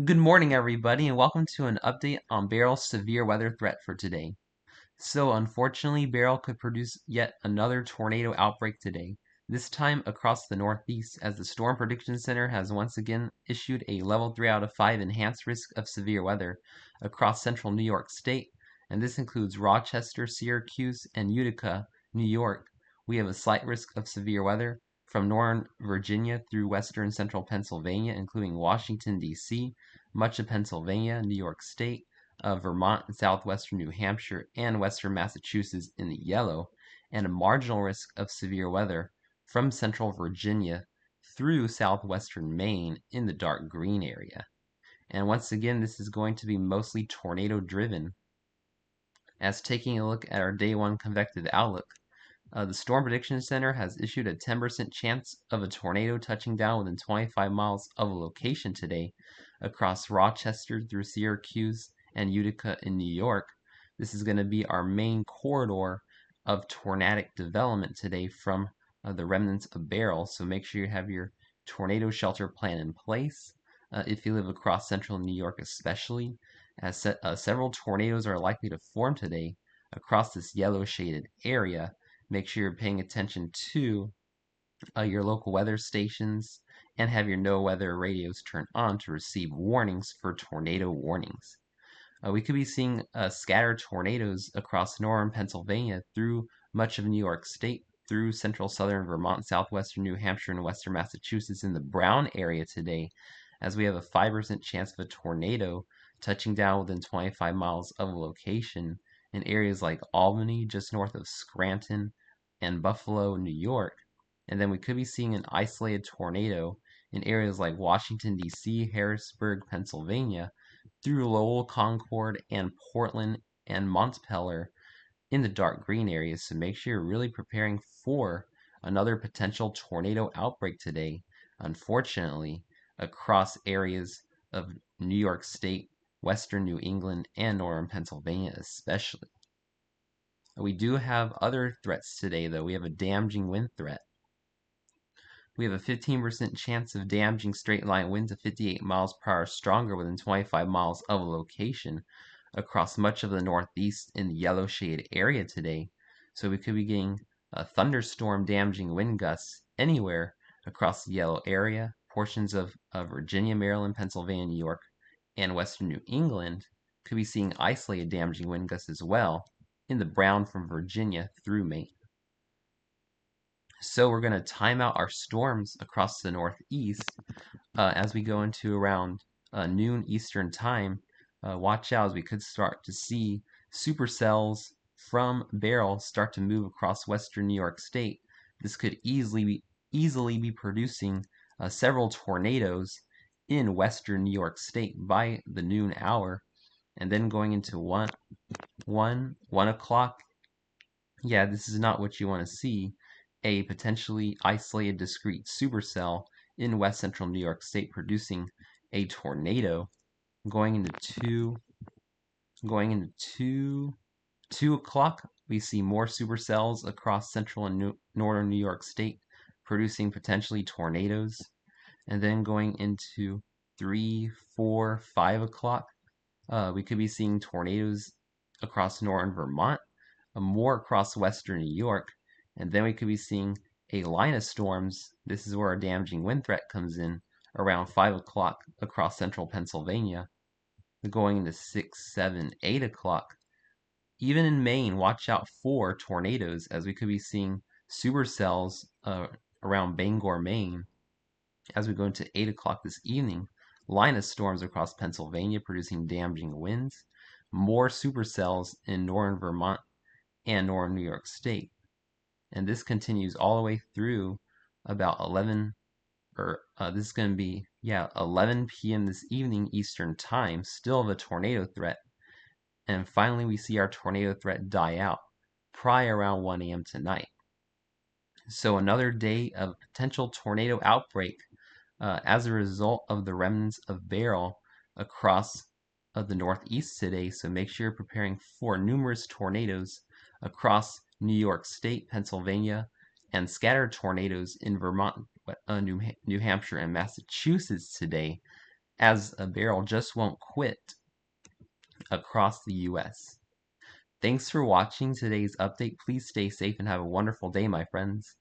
Good morning, everybody, and welcome to an update on Beryl's severe weather threat for today. So, unfortunately, Beryl could produce yet another tornado outbreak today, this time across the Northeast, as the Storm Prediction Center has once again issued a level 3 out of 5 enhanced risk of severe weather across central New York State, and this includes Rochester, Syracuse, and Utica, New York. We have a slight risk of severe weather from northern Virginia through western central Pennsylvania, including Washington, D.C., much of Pennsylvania, New York State, Vermont and southwestern New Hampshire and western Massachusetts in the yellow, and a marginal risk of severe weather from central Virginia through southwestern Maine in the dark green area. And once again, this is going to be mostly tornado driven. As taking a look at our day one convective outlook, the Storm Prediction Center has issued a 10% chance of a tornado touching down within 25 miles of a location today across Rochester through Syracuse and Utica in New York. This is going to be our main corridor of tornadic development today from the remnants of Beryl. So make sure you have your tornado shelter plan in place if you live across central New York, especially, as several tornadoes are likely to form today across this yellow shaded area. Make sure you're paying attention to your local weather stations and have your no weather radios turned on to receive warnings for tornado warnings. We could be seeing scattered tornadoes across northern Pennsylvania through much of New York State, through central southern Vermont, southwestern New Hampshire, and western Massachusetts in the brown area today, as we have a 5% chance of a tornado touching down within 25 miles of a location in areas like Albany, just north of Scranton, and Buffalo, New York. And then we could be seeing an isolated tornado in areas like Washington, D.C., Harrisburg, Pennsylvania, through Lowell, Concord, and Portland and Montpelier in the dark green areas. So make sure you're really preparing for another potential tornado outbreak today, unfortunately, across areas of New York State, western New England, and northern Pennsylvania especially. We do have other threats today, though. We have a damaging wind threat. We have a 15% chance of damaging straight line winds of 58 miles per hour stronger within 25 miles of a location across much of the Northeast in the yellow shade area today. So we could be getting a thunderstorm damaging wind gusts anywhere across the yellow area. Portions of Virginia, Maryland, Pennsylvania, New York, and western New England could be seeing isolated damaging wind gusts as well in the brown from Virginia through Maine. So we're going to time out our storms across the Northeast as we go into around noon Eastern time. Watch out, as we could start to see supercells from Beryl start to move across western New York State. This could easily be producing several tornadoes in western New York State by the noon hour, and then going into 1 o'clock. Yeah, this is not what you want to see. A potentially isolated discrete supercell in west central New York State producing a tornado. Going into 2 o'clock, we see more supercells across central and northern New York State producing potentially tornadoes. And then going into 3, 4, 5 o'clock, we could be seeing tornadoes across northern Vermont, more across western New York, and then we could be seeing a line of storms. This is where our damaging wind threat comes in around 5 o'clock across central Pennsylvania, going into 6, 7, 8 o'clock. Even in Maine, watch out for tornadoes, as we could be seeing supercells around Bangor, Maine, as we go into 8 o'clock this evening. Line of storms across Pennsylvania producing damaging winds. More supercells in northern Vermont and northern New York State. And this continues all the way through about 11, this is going to be, 11 p.m. this evening Eastern Time, still of a tornado threat. And finally, we see our tornado threat die out, probably around 1 a.m. tonight. So another day of potential tornado outbreak as a result of the remnants of Beryl across the Northeast today. So make sure you're preparing for numerous tornadoes across New York State, Pennsylvania, and scattered tornadoes in Vermont, New Hampshire, and Massachusetts today. as a Beryl just won't quit across the US. Thanks for watching today's update. Please stay safe and have a wonderful day, my friends.